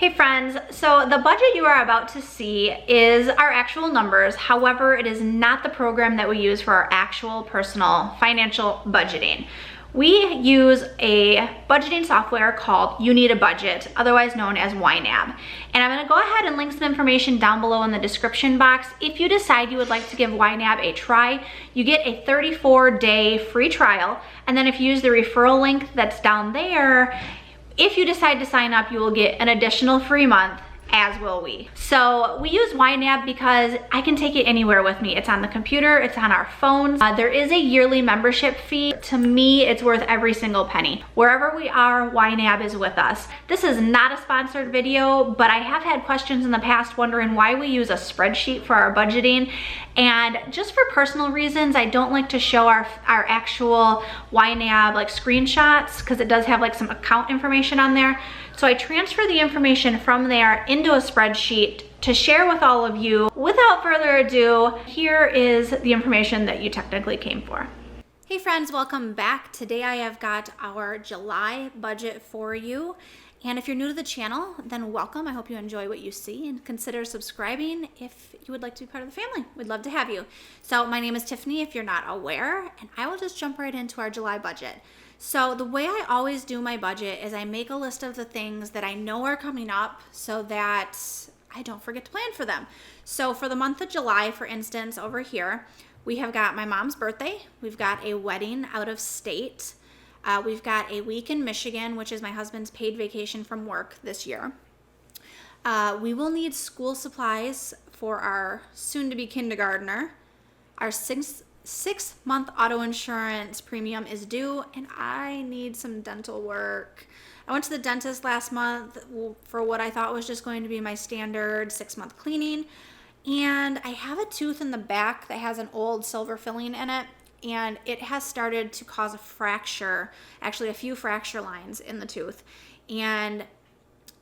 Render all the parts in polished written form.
Hey friends, so the budget you are about to see is our actual numbers. However, it is not the program that we use for our actual personal financial budgeting. We use a budgeting software called You Need a Budget, otherwise known as YNAB. And I'm gonna go ahead and link some information down below in the description box. If you decide you would like to give YNAB a try, you get a 34-day free trial. And then if you use the referral link that's down there, if you decide to sign up, you will get an additional free month, as will we. So we use YNAB because I can take it anywhere with me. It's on the computer, it's on our phones. There is a yearly membership fee. To me, it's worth every single penny. Wherever we are, YNAB is with us. This is not a sponsored video, but I have had questions in the past wondering why we use a spreadsheet for our budgeting. And just for personal reasons, I don't like to show our actual YNAB like screenshots because it does have like some account information on there. So I transfer the information from there into a spreadsheet to share with all of you. Without further ado, here is the information that you technically came for. Hey friends, welcome back. Today I have got our July budget for you. And if you're new to the channel, then welcome. I hope you enjoy what you see and consider subscribing if you would like to be part of the family. We'd love to have you. So my name is Tiffany, if you're not aware, and I will just jump right into our July budget. So the way I always do my budget is I make a list of the things that I know are coming up so that I don't forget to plan for them. So for the month of July, for instance, over here, we have got my mom's birthday. We've got a wedding out of state. We've got a week in Michigan, which is my husband's paid vacation from work this year. We will need school supplies for our soon-to-be kindergartner. Our six-month auto insurance premium is due, and I need some dental work. I went to the dentist last month for what I thought was just going to be my standard 6-month cleaning, and I have a tooth in the back that has an old silver filling in it, and it has started to cause a fracture, actually a few fracture lines in the tooth. And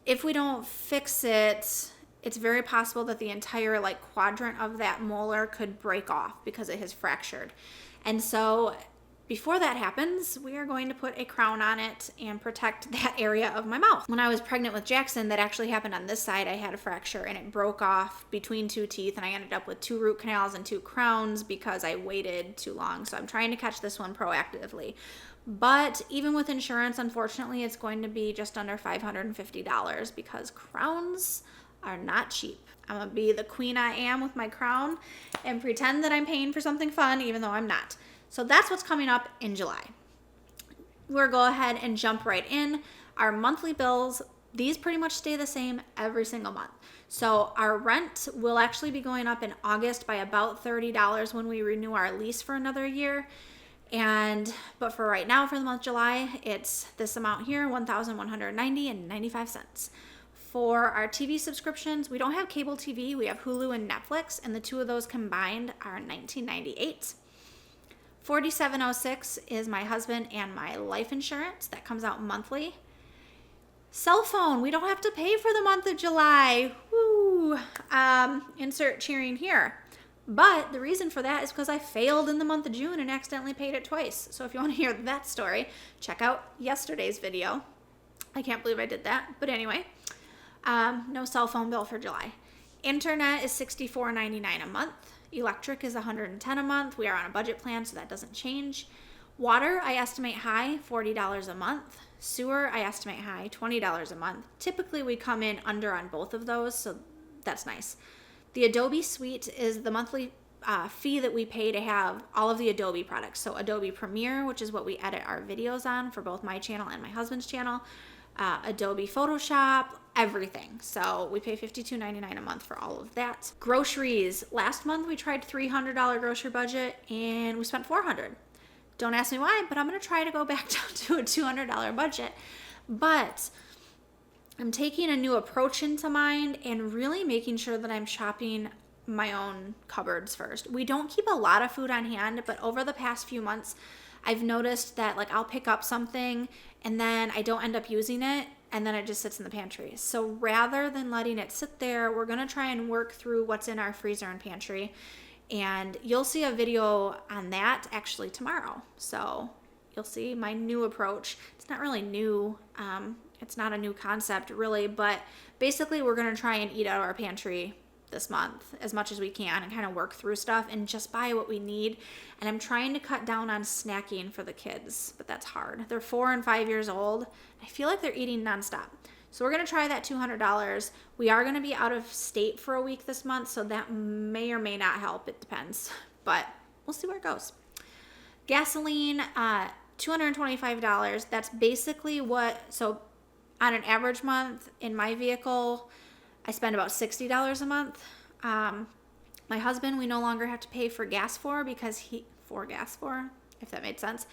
if we don't fix it, it's very possible that the entire like quadrant of that molar could break off because it has fractured. And so before that happens, we are going to put a crown on it and protect that area of my mouth. When I was pregnant with Jackson, that actually happened on this side. I had a fracture and it broke off between two teeth, and I ended up with 2 root canals and 2 crowns because I waited too long. So I'm trying to catch this one proactively. But even with insurance, unfortunately, it's going to be just under $550 because crowns are not cheap. I'm gonna be the queen I am with my crown and pretend that I'm paying for something fun even though I'm not. So that's what's coming up in July. We'll go ahead and jump right in. Our monthly bills, these pretty much stay the same every single month. So our rent will actually be going up in August by about $30 when we renew our lease for another year. But for right now, for the month of July, it's this amount here, $1,190.95. For our TV subscriptions, we don't have cable TV, we have Hulu and Netflix, and the two of those combined are $19.98. $47.06 is my husband and my life insurance that comes out monthly. Cell phone, we don't have to pay for the month of July. Woo! Insert cheering here. But the reason for that is because I failed in the month of June and accidentally paid it twice. So if you want to hear that story, check out yesterday's video. I can't believe I did that, but anyway. No cell phone bill for July. Internet is $64.99 a month. Electric is $110 a month. We are on a budget plan, so that doesn't change. Water, I estimate high, $40 a month. Sewer, I estimate high, $20 a month. Typically, we come in under on both of those, so that's nice. The Adobe suite is the monthly fee that we pay to have all of the Adobe products. So Adobe Premiere, which is what we edit our videos on for both my channel and my husband's channel. Adobe Photoshop, everything. So we pay $52.99 a month for all of that. Groceries. Last month we tried $300 grocery budget and we spent $400. Don't ask me why, but I'm going to try to go back down to a $200 budget. But I'm taking a new approach into mind and really making sure that I'm shopping my own cupboards first. We don't keep a lot of food on hand, but over the past few months, I've noticed that like I'll pick up something and then I don't end up using it and then it just sits in the pantry. So rather than letting it sit there, we're gonna try and work through what's in our freezer and pantry. And you'll see a video on that actually tomorrow. So you'll see my new approach. It's not really new. it's not a new concept really, but basically we're going to try and eat out of our pantry this month as much as we can and kind of work through stuff and just buy what we need. And I'm trying to cut down on snacking for the kids, but that's hard. They're 4 and 5 years old. I feel like they're eating nonstop. So we're going to try that $200. We are going to be out of state for a week this month, so that may or may not help. It depends, but we'll see where it goes. Gasoline, $225. That's basically so on an average month in my vehicle, I spend about $60 a month. My husband, we no longer have to pay for gas because if that made sense.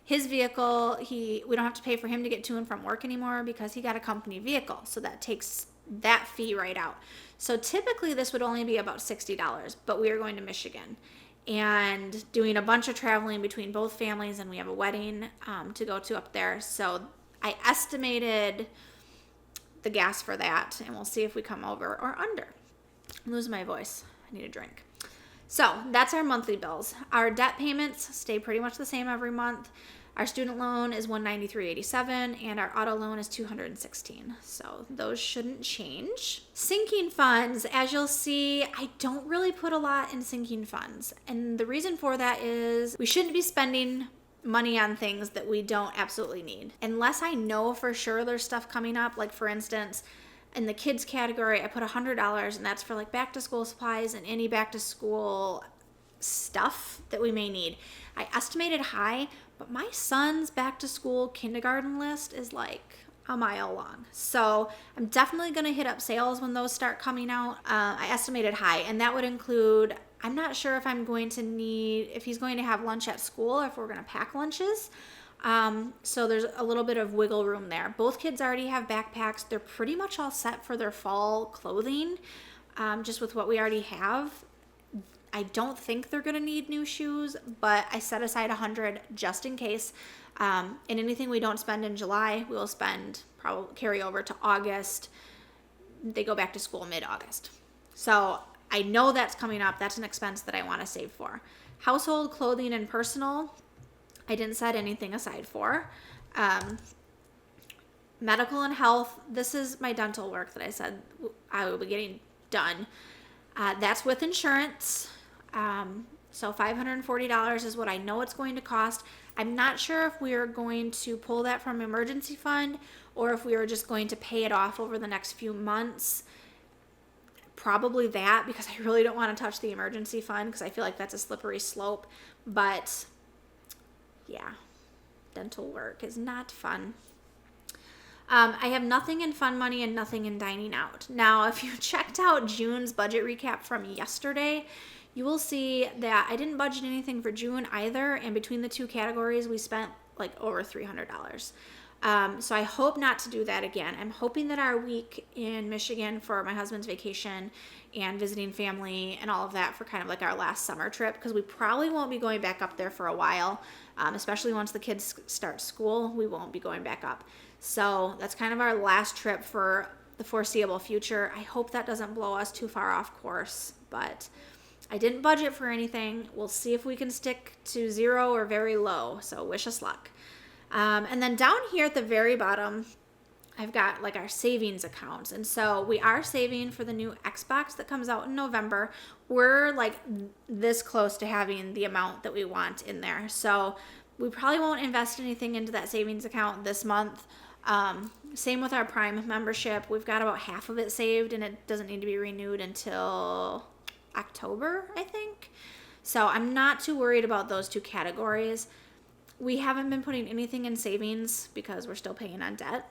His vehicle, we don't have to pay for him to get to and from work anymore because he got a company vehicle. So that takes that fee right out. So typically this would only be about $60, but we are going to Michigan and doing a bunch of traveling between both families, and we have a wedding to go to up there. So I estimated the gas for that, and we'll see if we come over or under. I'm losing my voice. I need a drink. So that's our monthly bills. Our debt payments stay pretty much the same every month. Our student loan is $193.87, and our auto loan is $216. So those shouldn't change. Sinking funds, as you'll see, I don't really put a lot in sinking funds. And the reason for that is we shouldn't be spending money on things that we don't absolutely need. Unless I know for sure there's stuff coming up, like for instance, in the kids category, I put $100, and that's for like back to school supplies and any back to school stuff that we may need. I estimated high, but my son's back to school kindergarten list is like a mile long. So I'm definitely going to hit up sales when those start coming out. I estimated high, and that would include, I'm not sure if if he's going to have lunch at school or if we're going to pack lunches. So there's a little bit of wiggle room there. Both kids already have backpacks. They're pretty much all set for their fall clothing, just with what we already have. I don't think they're going to need new shoes, but I set aside $100 just in case. And anything we don't spend in July, we will probably carry over to August. They go back to school mid-August. So I know that's coming up. That's an expense that I want to save for. Household, clothing, and personal, I didn't set anything aside for. Medical and health, this is my dental work that I said I will be getting done. That's with insurance. So $540 is what I know it's going to cost. I'm not sure if we are going to pull that from emergency fund or if we are just going to pay it off over the next few months. Probably that, because I really don't want to touch the emergency fund because I feel like that's a slippery slope. But yeah, dental work is not fun. I have nothing in fun money and nothing in dining out. Now, if you checked out June's budget recap from yesterday, you will see that I didn't budget anything for June either, and between the two categories, we spent like over $300. So I hope not to do that again. I'm hoping that our week in Michigan for my husband's vacation and visiting family and all of that for kind of like our last summer trip, because we probably won't be going back up there for a while, especially once the kids start school, we won't be going back up. So that's kind of our last trip for the foreseeable future. I hope that doesn't blow us too far off course, but I didn't budget for anything. We'll see if we can stick to zero or very low, so wish us luck. And then down here at the very bottom, I've got like our savings accounts. And so we are saving for the new Xbox that comes out in November. We're like this close to having the amount that we want in there. So we probably won't invest anything into that savings account this month. Same with our Prime membership. We've got about half of it saved, and it doesn't need to be renewed until October, I think. So I'm not too worried about those two categories. We haven't been putting anything in savings because we're still paying on debt.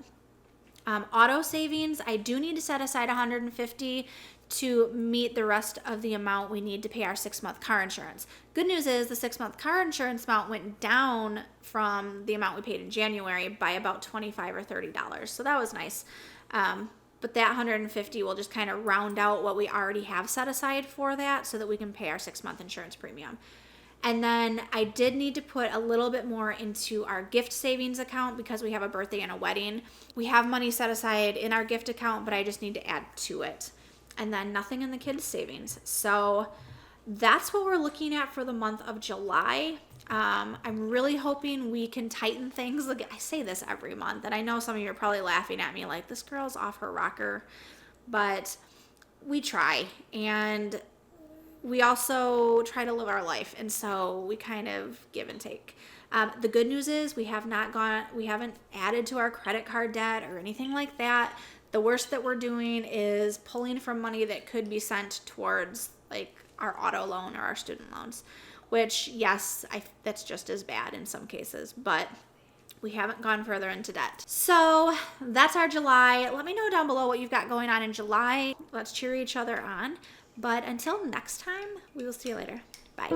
Auto savings, I do need to set aside $150 to meet the rest of the amount we need to pay our 6-month car insurance. Good news is the 6-month car insurance amount went down from the amount we paid in January by about $25 or $30. So that was nice. But that $150 will just kind of round out what we already have set aside for that so that we can pay our 6-month insurance premium. And then I did need to put a little bit more into our gift savings account because we have a birthday and a wedding. We have money set aside in our gift account, but I just need to add to it. And then nothing in the kids' savings. So that's what we're looking at for the month of July. I'm really hoping we can tighten things. Look, I say this every month, and I know some of you are probably laughing at me like, this girl's off her rocker, but we try, and we also try to live our life, and so we kind of give and take. The good news is we haven't added to our credit card debt or anything like that. The worst that we're doing is pulling from money that could be sent towards like our auto loan or our student loans, which yes, that's just as bad in some cases, but we haven't gone further into debt. So that's our July. Let me know down below what you've got going on in July. Let's cheer each other on. But until next time, we will see you later. Bye.